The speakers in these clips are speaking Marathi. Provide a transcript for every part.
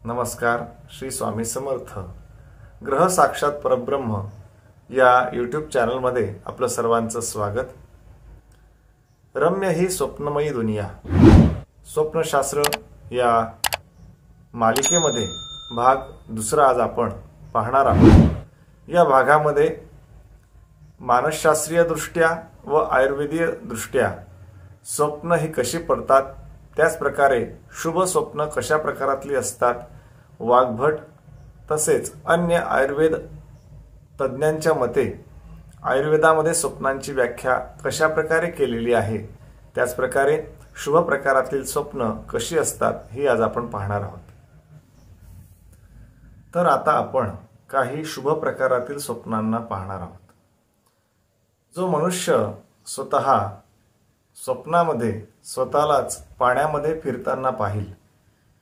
नमस्कार. श्री स्वामी समर्थ. ग्रह साक्षात परब्रह्म या यूट्यूब चॅनलमध्ये आपलं सर्वांचं स्वागत. रम्य ही स्वप्नमयी दुनिया स्वप्नशास्त्र या मालिकेमध्ये भाग दुसरा आज आपण पाहणार आहोत. या भागामध्ये मानसशास्त्रीय दृष्ट्या व आयुर्वेदीय दृष्ट्या स्वप्न ही कशी पडतात, त्याच प्रकारे शुभ स्वप्न कशा प्रकारातली असतात, वाघभट तसेच अन्य आयुर्वेद तज्ञांच्या मते आयुर्वेदामध्ये स्वप्नांची व्याख्या कशा प्रकारे केलेली आहे, त्याच प्रकारे शुभ प्रकारातील स्वप्न कशी असतात ही आज आपण पाहणार आहोत. तर आता आपण काही शुभ प्रकारातील स्वप्नांना पाहणार आहोत. जो मनुष्य स्वतः स्वप्नामध्ये स्वतःलाच पाण्यामध्ये फिरताना पाहिल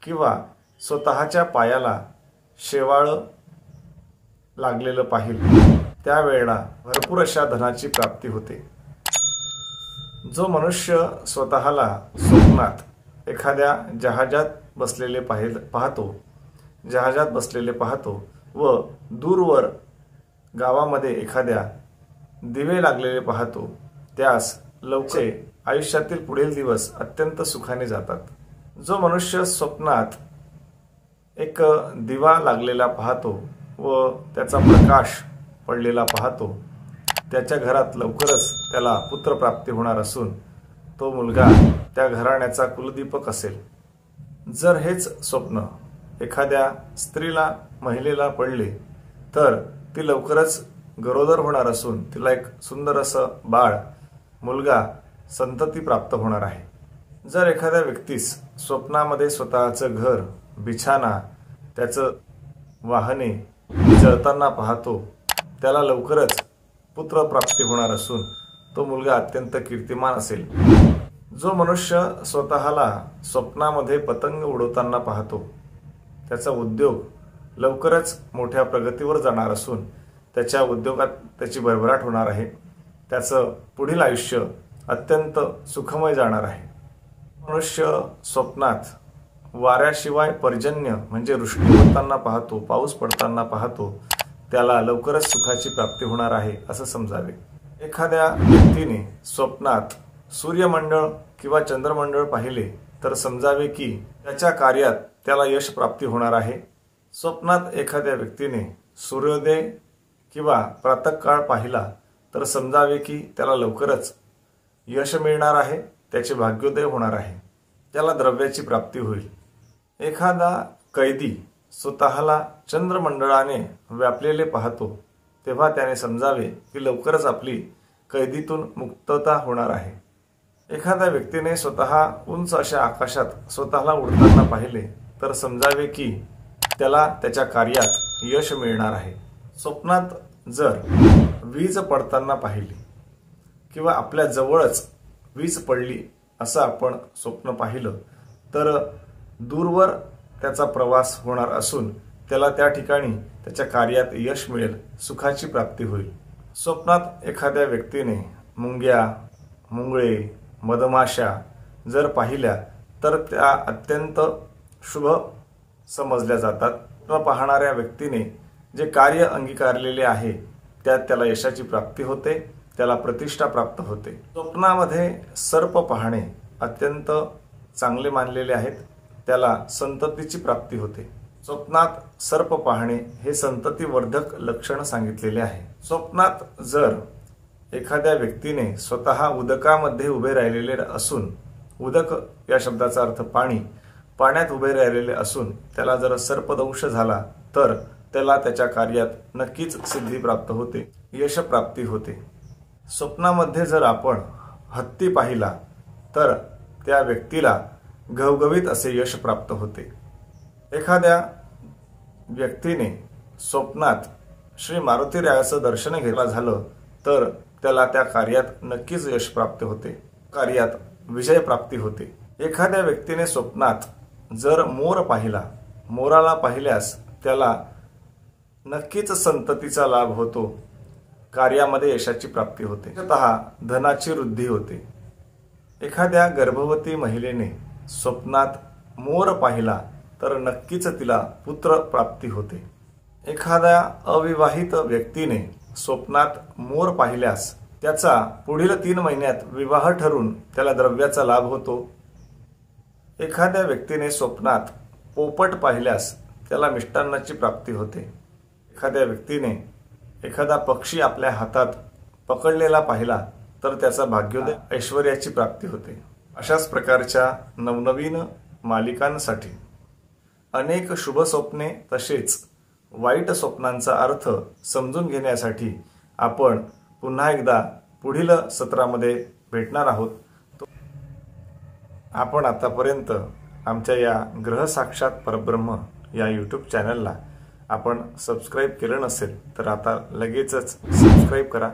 किंवा स्वतःच्या पायाला शेवाळ लागलेलं पाहिल, त्यावेळेला भरपूर अशा धनाची प्राप्ती होते. जो मनुष्य स्वतःला स्वप्नात एखाद्या जहाजात बसलेले पाहतो व दूरवर गावामध्ये एखाद्या दिवे लागलेले पाहतो, त्यास लवकर आयुष्यातील पुढील दिवस अत्यंत सुखाने जातात. जो मनुष्य स्वप्नात एक दिवा लागलेला पाहतो व त्याचा प्रकाश पडलेला पाहतो, त्याच्या घरात लवकरच त्याला पुत्रप्राप्ती होणार असून तो मुलगा त्या घराण्याचा कुलदीपक असेल. जर हेच स्वप्न एखाद्या स्त्रीला महिलेला पडले तर ती लवकरच गरोदर होणार असून तिला एक सुंदर असं बाळ मुलगा संतती प्राप्त होणार आहे. जर एखाद्या व्यक्तीस स्वप्नामध्ये स्वतःचं घर, बिछाना, त्याचं वाहने जळताना पाहतो, त्याला लवकरच पुत्र प्राप्ती होणार असून तो मुलगा अत्यंत कीर्तिमान असेल. जो मनुष्य स्वतःला स्वप्नामध्ये पतंग उडवताना पाहतो, त्याचा उद्योग लवकरच मोठ्या प्रगतीवर जाणार असून त्याच्या उद्योगात त्याची भरभराट होणार आहे. त्याचं पुढील आयुष्य अत्यंत सुखमय जाणार आहे. मनुष्य स्वप्नात वाऱ्याशिवाय पर्जन्य म्हणजे वृष्टी होताना पाहतो, पाऊस पडताना पाहतो, त्याला लवकरच सुखाची प्राप्ती होणार आहे असं समजावे. एखाद्या व्यक्तीने स्वप्नात सूर्यमंडळ किंवा चंद्रमंडळ पाहिले तर समजावे की त्याच्या कार्यात त्याला यश प्राप्ती होणार आहे. स्वप्नात एखाद्या व्यक्तीने सूर्योदय किंवा प्रातःकाळ पाहिला तर समजावे की त्याला लवकरच यश मिळणार आहे, त्याचे भाग्योदय होणार आहे, त्याला द्रव्याची प्राप्ती होईल. एखादा कैदी स्वतःला चंद्रमंडळाने व्यापलेले पाहतो तेव्हा त्याने समजावे की लवकरच आपली कैदीतून मुक्तता होणार आहे. एखाद्या व्यक्तीने स्वतः उंच अशा आकाशात स्वतःला उडताना पाहिले तर समजावे की त्याला त्याच्या कार्यात यश मिळणार आहे. स्वप्नात जर वीज पडताना पाहिली किंवा आपल्या जवळच वीज पडली असं आपण स्वप्न पाहिलं तर दूरवर त्याचा प्रवास होणार असून त्याला त्या ठिकाणी त्याच्या कार्यात यश मिळेल, सुखाची प्राप्ती होईल. स्वप्नात एखाद्या व्यक्तीने मुंग्या, मुंगळे, मधमाशा जर पाहिल्या तर त्या अत्यंत शुभ समजल्या जातात. पाहणाऱ्या व्यक्तीने जे कार्य अंगीकारलेले आहे त्यात त्याला यशाची प्राप्ती होते, त्याला प्रतिष्ठा प्राप्त होते. स्वप्नामध्ये सर्प पाहणे अत्यंत चांगले मानलेले आहेत, त्याला संततीची प्राप्ती होते. स्वप्नात सर्प पाहणे हे संततीवर्धक लक्षण सांगितलेले आहे. स्वप्नात जर एखाद्या व्यक्तीने स्वतः उदकामध्ये उभे राहिलेले असून, उदक या शब्दाचा अर्थ पाणी, पाण्यात उभे राहिलेले असून त्याला जर सर्पदंश झाला तर त्याला त्याच्या कार्यात नक्कीच सिद्धी प्राप्त होते, यश प्राप्ती होते. स्वप्नामध्ये जर आपण हत्ती पाहिला तर त्या व्यक्तीला घवघवीत असे यश प्राप्त होते. एखाद्या व्यक्तीने स्वप्नात श्री मारुतीरायाचं दर्शन घ्यायला झालं तर त्याला त्या कार्यात नक्कीच यश प्राप्त होते, कार्यात विजय प्राप्ती होते. एखाद्या व्यक्तीने स्वप्नात जर मोर पाहिला, मोराला पाहिल्यास त्याला नक्कीच संततीचा लाभ होतो, कार्यामध्ये यशाची प्राप्ती होते, स्वतः धनाची वृद्धी होते. एखाद्या गर्भवती महिलेने स्वप्नात मोर पाहिला तर नक्कीच तिला पुत्र प्राप्ती होते. एखाद्या अविवाहित व्यक्तीने स्वप्नात मोर पाहिल्यास त्याचा पुढील 3 महिन्यात विवाह ठरून त्याला द्रव्याचा लाभ होतो. एखाद्या व्यक्तीने स्वप्नात पोपट पाहिल्यास त्याला मिष्टान्नाची प्राप्ती होते. एखाद्या व्यक्तीने एखादा पक्षी आपल्या हातात पकडलेला पाहिला तर त्याचा भाग्योदय ऐश्वर्याची प्राप्ती होते. अशाच प्रकारच्या नवनवीन मालिकांसाठी अनेक शुभ स्वप्ने तसेच वाईट स्वप्नांचा अर्थ समजून घेण्यासाठी आपण पुन्हा एकदा पुढील सत्रामध्ये भेटणार आहोत. आपण आतापर्यंत आमच्या या ग्रह साक्षात परब्रह्म या यूट्यूब चॅनलला आपण सबस्क्राईब केलं नसेल तर आता लगेचच सबस्क्राईब करा,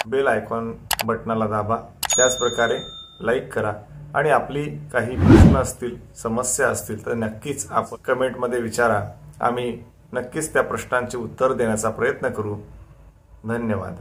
बेल आयकॉन बटनाला दाबा, त्याच प्रकारे लाईक करा आणि आपली काही प्रश्न असतील, समस्या असतील तर नक्कीच आपण कमेंटमध्ये विचारा. आम्ही नक्कीच त्या प्रश्नांची उत्तर देण्याचा प्रयत्न करू. धन्यवाद.